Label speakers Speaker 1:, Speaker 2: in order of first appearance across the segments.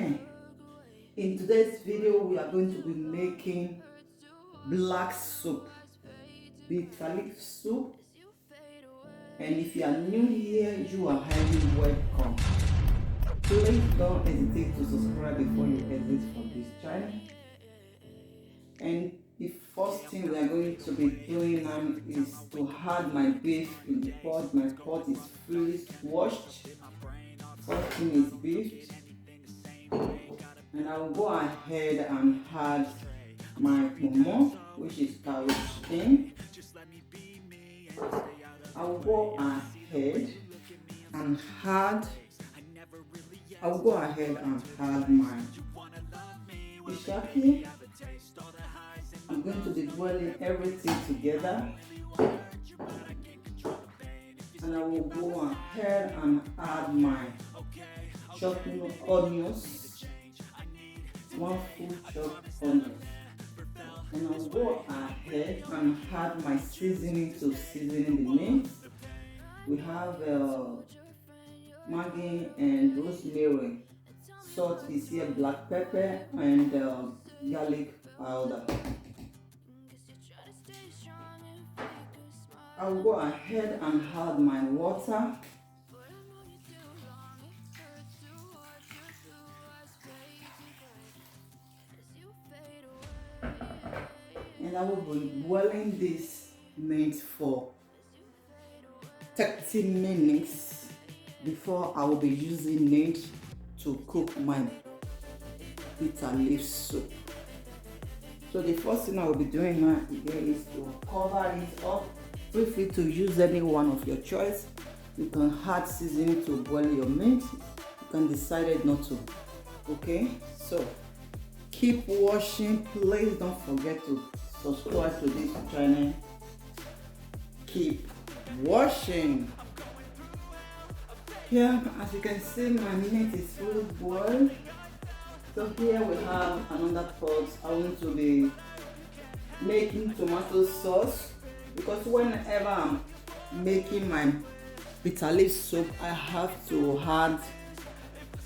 Speaker 1: channel. In today's video we are going to be making black soup, bitter leaf soup, and if you are new here, you are highly welcome. Please don't hesitate to subscribe before you exit from this channel. And the first thing we are going to be doing now is to add my beef in the pot. My pot is fully washed. First thing is beef, and I will go ahead and add my momo, which is carrot in. I will go ahead and add my ishaki. I'm going to be boiling everything together, and I will go ahead and add my chopped onions, one full chopped onions, and I'll go ahead and add my seasoning to seasoning the meat. We have Maggi and rosemary, salt is here, black pepper, and garlic powder. I'll go ahead and add my water. And I will be boiling this meat for 30 minutes before I will be using it to cook my bitter leaf soup. So the first thing I will be doing now again is to cover it up. Feel free to use any one of your choice. You can add seasoning to boil your meat. You can decide not to. Okay, so keep watching. Please don't forget to subscribe to this channel. Keep watching. Here, as you can see, my meat is fully boiled. So here we have another pot. I want to be making tomato sauce, because whenever I'm making my bitter leaf soup, I have to add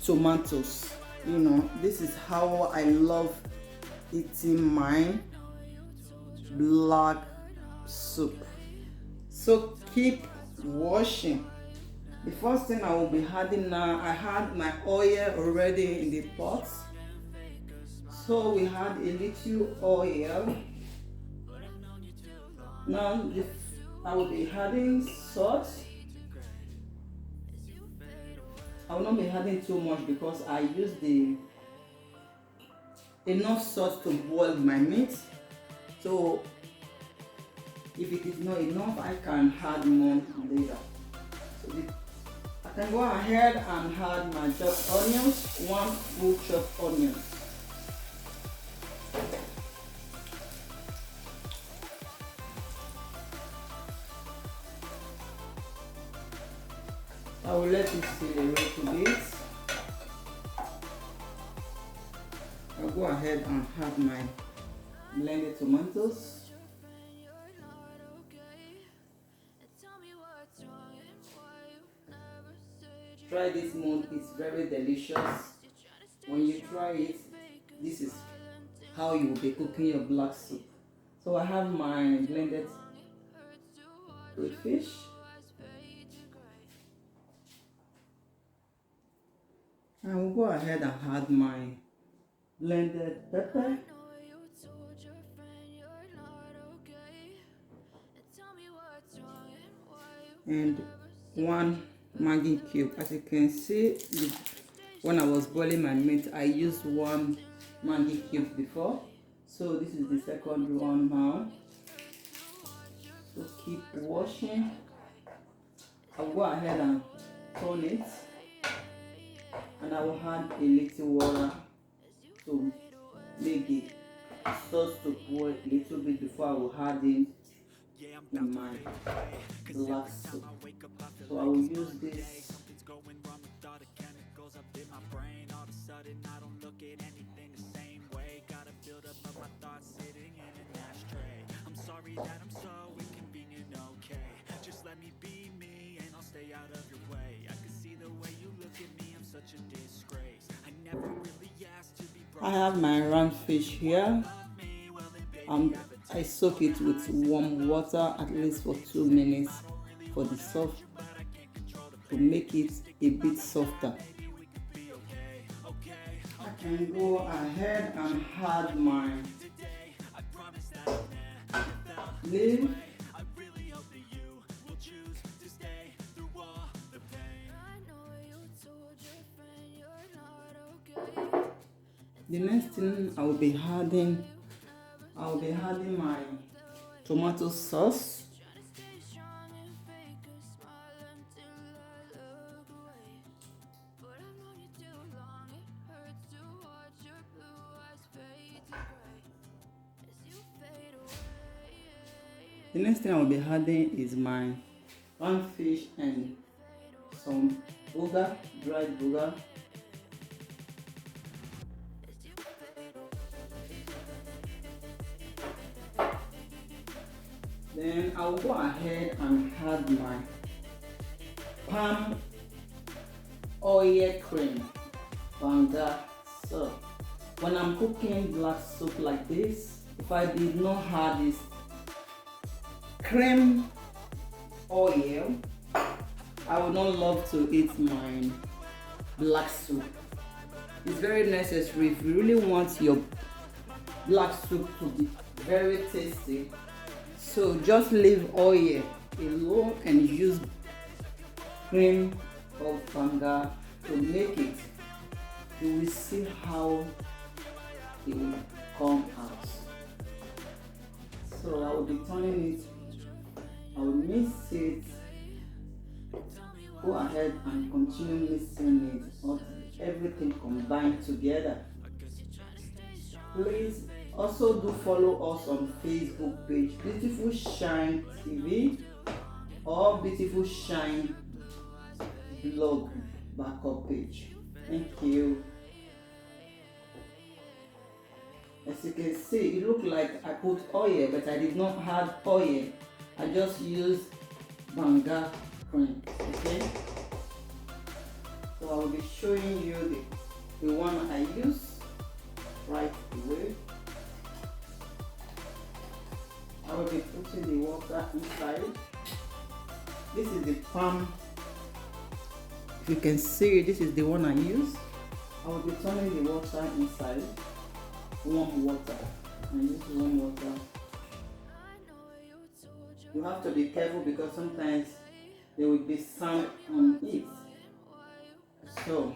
Speaker 1: tomatoes. You know, this is how I love eating my black soup. So keep watching. The first thing I will be adding now, I had my oil already in the pot. So we had a little oil. Now I will be adding salt. I will not be adding too much because I used enough salt to boil my meat. So if it is not enough, I can add more later. So I can go ahead and add my chopped onions, one full chopped onion. I will let it sit a little bit. I'll go ahead and add my blended tomatoes. Try this mode, it's very delicious. When you try it, this is how you will be cooking your black soup. So I have my blended fish. I will go ahead and add my blended pepper. And one Maggi cube. As you can see, when I was boiling my meat, I used one Maggi cube before. So this is the second one now. So keep washing. I'll go ahead and turn it. And I will add a little water to make the sauce to boil a little bit before I will add it in my black soup. So I will use this.
Speaker 2: Out of your way, I can see the way you look at me, I'm such a disgrace. I never really
Speaker 1: I have my round fish here. I soak it with warm water at least for 2 minutes for the soft to make it a bit softer. I can go ahead and add my leaf. The next thing I will be adding my tomato sauce. The next thing I will be adding is my round fish and some booger, dried booger. Then I will go ahead and add my palm oil cream banga. So when I'm cooking black soup like this, if I did not have this cream oil, I would not love to eat my black soup. It's very necessary if you really want your black soup to be very tasty. So just leave oil alone and use cream of banga to make it. You will see how it will come out. So I will be turning it. I will mix it. Go ahead and continue mixing it until everything combined together. Please also do follow us on Facebook page Beautiful Shine TV or Beautiful Shine blog backup page. Thank you. As you can see, it looked like I put oil, but I did not add oil. I just used banga cream. Okay. So I will be showing you the one I use right away. I will be putting the water inside. This is the palm. If you can see, this is the one I use. I will be turning the water inside. Warm water. I use warm water. You have to be careful because sometimes there will be sand on it. So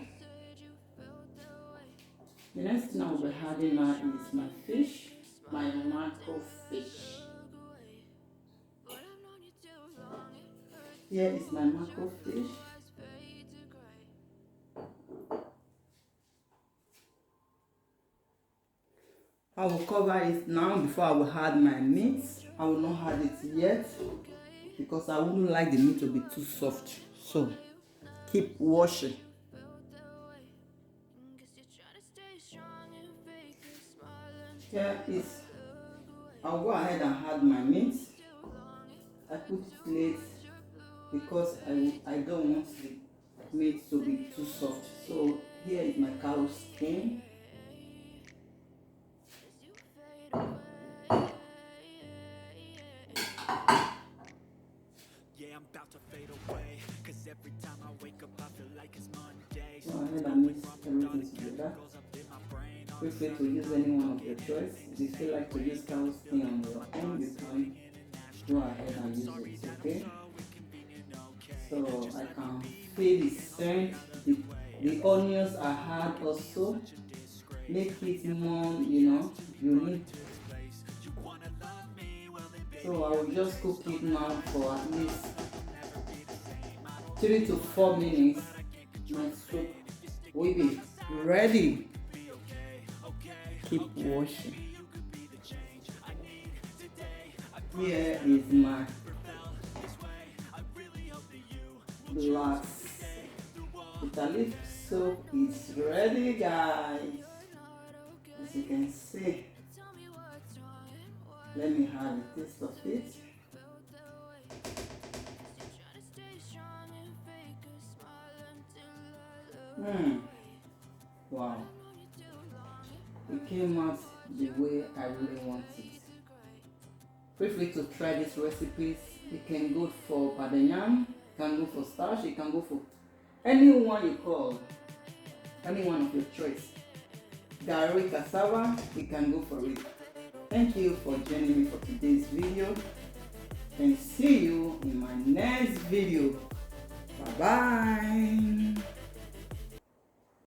Speaker 1: the next thing I will be adding now is my fish, my macro fish. Here is my macro fish. I will cover it now before I will add my meat. I will not add it yet because I wouldn't like the meat to be too soft. So keep washing. Here is, I'll go ahead and add my meat. I put it late because I don't want the meat to be too soft. So here is my cow skin. Go ahead and mix everything together. Feel free to use any one of your choice. If you feel like to use cow skin on your own, you can go ahead and use it, okay? So I can feel the scent, the onions I had also make it more, unique. So I will just cook it now for at least 3 to 4 minutes. My soup will be ready. Keep washing. Here is my black bitterleaf soup is ready, guys. As you can see, let me have a taste of it. Wow. it came out the way I really want it. Feel free to try these recipes. It can go for pounded yam, it can go for starch, it can go for anyone you call, anyone of your choice. Gari cassava, you can go for it. Thank you for joining me for today's video, and see you in my next video. Bye bye.